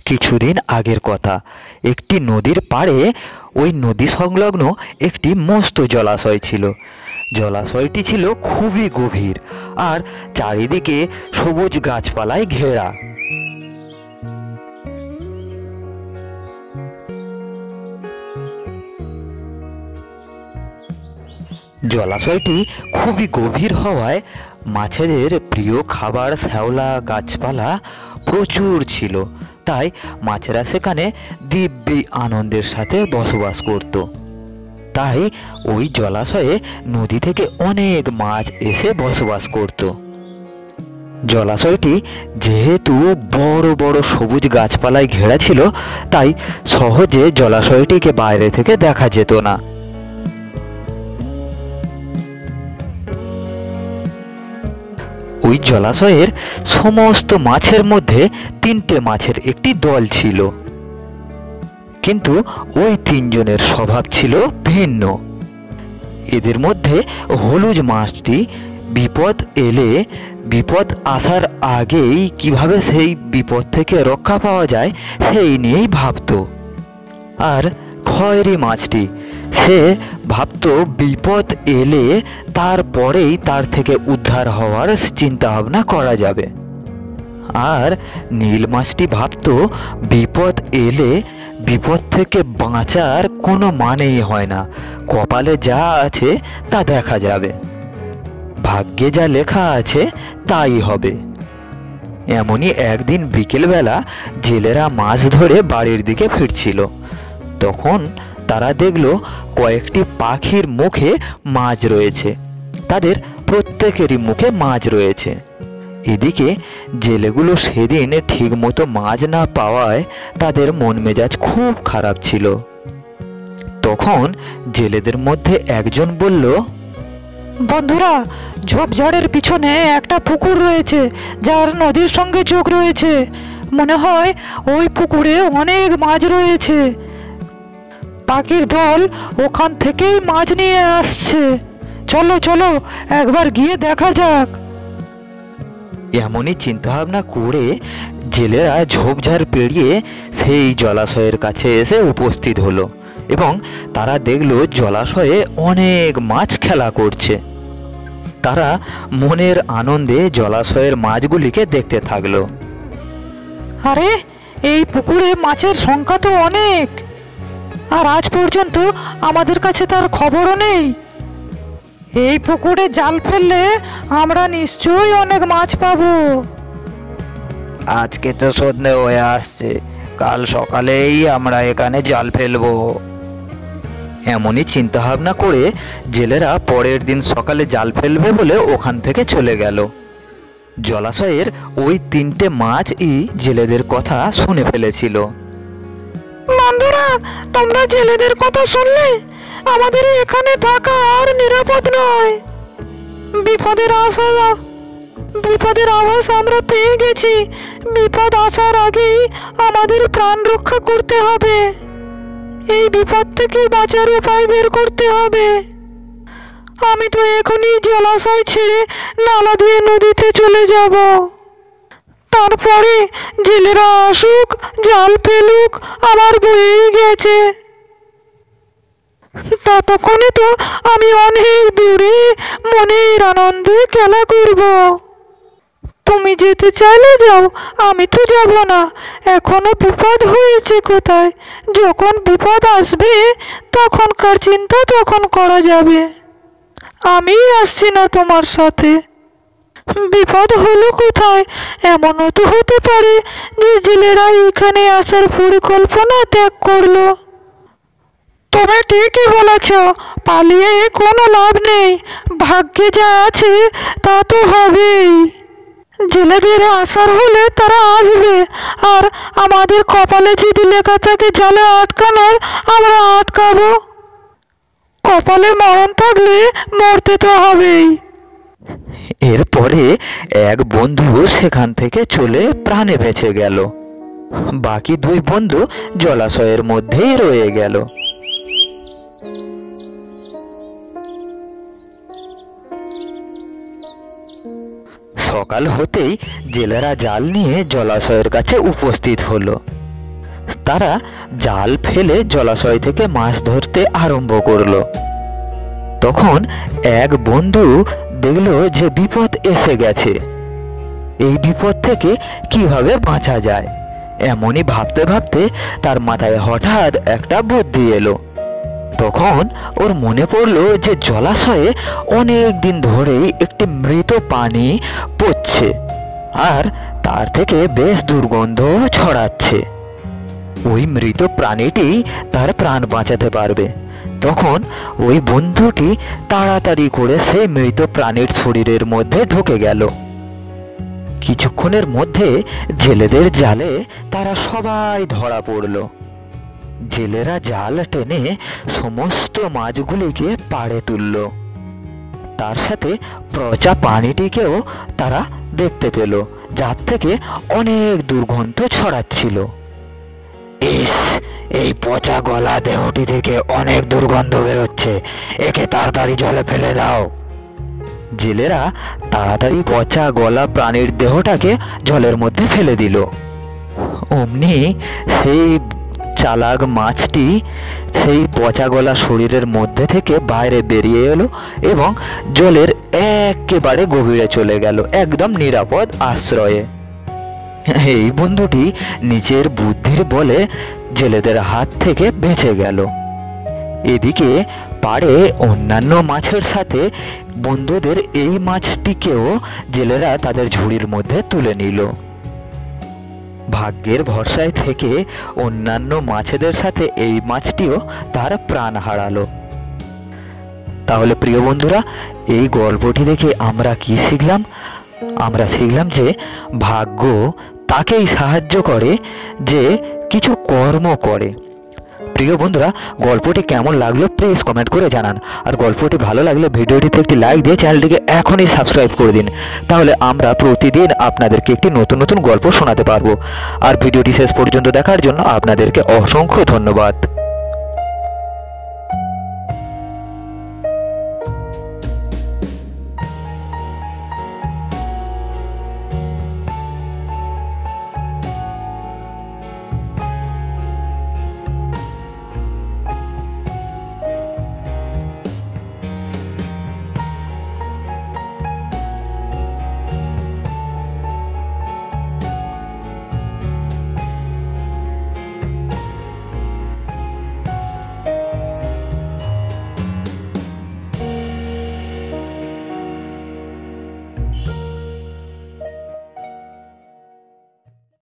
কিছুদিন আগের কথা। একটি নদীর পাড়ে ওই নদী সংলগ্ন একটি মস্ত জলাশয় ছিল। জলাশয়টি ছিল খুবই গভীর আর চারিদিকে সবুজ গাছপালায় ঘেরা। জলাশয়টি খুবই গভীর হওয়ায় মাছেদের প্রিয় খাবার শ্যাওলা গাছপালা প্রচুর ছিল। তাই মাছেরা সেখানে দিব্যি আনন্দের সাথে বসবাস করত। তাই ওই জলাশয়ে নদী থেকে অনেক মাছ এসে বসবাস করত। জলাশয়টি যেহেতু বড় বড় সবুজ গাছপালায় ঘেরা ছিল, তাই সহজে জলাশয়টিকে বাইরে থেকে দেখা যেত না। ওই জলাশয়ের সমস্ত মাছের মধ্যে তিনটে মাছের একটি দল ছিল, কিন্তু ওই তিনজনের স্বভাব ছিল ভিন্ন। এদের মধ্যে হলুদ মাছটি বিপদ এলে বিপদ আসার আগেই কিভাবে সেই বিপদ থেকে রক্ষা পাওয়া যায় সেই নিয়েই ভাবত। আর খয়েরি মাছটি সে ভাবত বিপদ এলে তারপরেই তার থেকে উদ্ধার হওয়ার চিন্তা ভাবনা করা যাবে। আর নীল মাছটি ভাবত বিপদ এলে বিপদ থেকে বাঁচার কোনো মানেই হয় না, কপালে যা আছে তা দেখা যাবে, ভাগ্যে যা লেখা আছে তাই হবে। এমনই একদিন বিকেলবেলা জেলেরা মাছ ধরে বাড়ির দিকে ফিরছিল। তখন তারা দেখল কয়েকটি পাখির মুখে মাছ রয়েছে। তাদের প্রত্যেকেরই মুখে মাছ রয়েছে। এদিকে জেলেগুলো সেদিন ঠিকমতো মাছ না পাওয়ায় তাদের মন মেজাজ খুব খারাপ ছিল। তখন জেলেদের মধ্যে একজন বলল, বন্ধুরা, ঝোপঝাড়ের পিছনে একটা পুকুর রয়েছে যার নদীর সঙ্গে যোগ রয়েছে। মনে হয় ওই পুকুরে অনেক মাছ রয়েছে। পাখির দল ওখান থেকেই মাছ নিয়ে আসছে। চলো চলো একবার গিয়ে দেখা যাক। এমনই চিন্তাভাবনা করে জেলেরা ঝোপঝাড় পেরিয়ে সেই জলাশয়ের কাছে এসে উপস্থিত হলো এবং তারা দেখল জলাশয়ে অনেক মাছ খেলা করছে। তারা মনের আনন্দে জলাশয়ের মাছগুলিকে দেখতে থাকলো। আরে, এই পুকুরে মাছের সংখ্যা তো অনেক, আর আজ পর্যন্ত আমাদের কাছে তার খবরও নেই। এই পুকুরে জাল ফেললে আমরা নিশ্চয়ই অনেক মাছ পাবো। আজকে তো সন্ধ্যে হয়ে আসছে, কাল সকালেই আমরা এখানে জাল ফেলবো। এমনই চিন্তাভাবনা করে জেলেরা পরের দিন সকালে জাল ফেলবে বলে ওখান থেকে চলে গেল। জলাশয়ের ওই তিনটে মাছই জেলেদের কথা শুনে ফেলেছিল। বন্ধুরা, তোমরা জেলেদের কথা শুনলে? আমাদের এখানে থাকা আর নিরাপদ নয়। বিপদের আভাস আমরা পেয়ে গেছি। বিপদ আসার আগেই আমাদের প্রাণ রক্ষা করতে হবে। এই বিপদ থেকে বাঁচার উপায় বের করতে হবে। আমি তো এখনই জলাশয় ছেড়ে নালা দিয়ে নদীতে চলে যাব। তারপরে জেলেরা আসুক, জাল ফেলুক, আমার বয়েই গেছে। ততক্ষণে তো আমি অনেক দূরে মনের আনন্দে খেলা করব। তুমি যেতে চাইলে যাও, আমি তো যাব না। এখনো বিপদ হয়েছে কোথায়? যখন বিপদ আসবে তখনকার চিন্তা তখন করা যাবে। আমি আসছি না তোমার সাথে। বিপদ হলো কোথায়? এমনও তো হতে পারে যে জেলেরা এখানে আসার পরিকল্পনা ত্যাগ করলো। তুমি ঠিকই বলেছ, পালিয়ে কোনো লাভ নেই। ভাগ্যে যা আছে তা তো হবেই। জেলেদের আসার হলে তারা আসবে, আর আমাদের কপালে যদি লেখা থাকে জালে আটকানোর, আমরা আটকাবো। কপালে মরণ থাকলে মরতে তো হবেই। এরপরে এক বন্ধু সেখান থেকে চলে প্রাণে বেঁচে গেল। বাকি দুই বন্ধু জলাশয়ের মধ্যেই রয়ে গেল। সকাল হতেই জেলেরা জাল নিয়ে জলাশয়ের কাছে উপস্থিত হলো। তারা জাল ফেলে জলাশয় থেকে মাছ ধরতে আরম্ভ করলো। তখন এক বন্ধু দেখলো যে বিপদ এসে গেছে। এই বিপদ থেকে কিভাবে বাঁচা যায় এমনই ভাবতে ভাবতে তার মাথায় হঠাৎ একটা বুদ্ধি এলো। তখন ওর মনে পড়লো যে জলাশয়ে অনেক দিন ধরেই একটি মৃত পানি পড়ছে আর তার থেকে বেশ দুর্গন্ধ ছড়াচ্ছে। ওই মৃত প্রাণীটি তার প্রাণ বাঁচাতে পারবে। তখন ওই বন্ধুটি তাড়াতাড়ি করে সেই মৃত প্রাণীর শরীরের মধ্যে ঢুকে গেল। কিছুক্ষণের মধ্যে জেলেদের জালে তারা সবাই ধরা পড়ল। জেলেরা জাল টেনে সমস্ত মাছগুলিকে পাড়ে তুলল। তার সাথে পচা পানিটিকেও তারা দেখতে পেল, যার থেকে অনেক দুর্গন্ধ ছড়াচ্ছিল। ইস, এই পচা গলা দেহটি থেকে অনেক দুর্গন্ধ বেরোচ্ছে, একে তাড়াতাড়ি জলে ফেলে দাও। জেলেরা তাড়াতাড়ি পচা গলা প্রাণীর দেহটাকে জলের মধ্যে ফেলে দিল। অমনি সেই চালাক মাছটি সেই পচা গলা শরীরের মধ্যে থেকে বাইরে বেরিয়ে এলো এবং জলের একেবারে গভীরে চলে গেল, একদম নিরাপদ আশ্রয়ে। এই বন্ধুটি নিজের বুদ্ধির বলে জেলেদের হাত থেকে বেঁচে গেল। এদিকে পাড়ে অন্যান্য মাছের সাথে বন্ধুদের এই মাছটিকেও জেলেরা তাদের ঝুড়ির মধ্যে তুলে নিল। ভাগ্যের ভরসায় থেকে অন্যান্য মাছেদের সাথে এই মাছটিও তার প্রাণ হারালো। তাহলে প্রিয় বন্ধুরা, এই গল্পটি দেখে আমরা কি শিখলাম? আমরা শিখলাম যে ভাগ্য তাকেই সাহায্য করে যে কিছু কর্ম করে। প্রিয় বন্ধুরা, গল্পটি কেমন লাগলো প্লিজ কমেন্ট করে জানান। আর গল্পটি ভালো লাগলে ভিডিওটিতে একটি লাইক দিয়ে চ্যানেলটিকে এখনই সাবস্ক্রাইব করে দিন, তাহলে আমরা প্রতিদিন আপনাদেরকে একটি নতুন নতুন গল্প শোনাতে পারবো। আর ভিডিওটি শেষ পর্যন্ত দেখার জন্য আপনাদেরকে অসংখ্য ধন্যবাদ।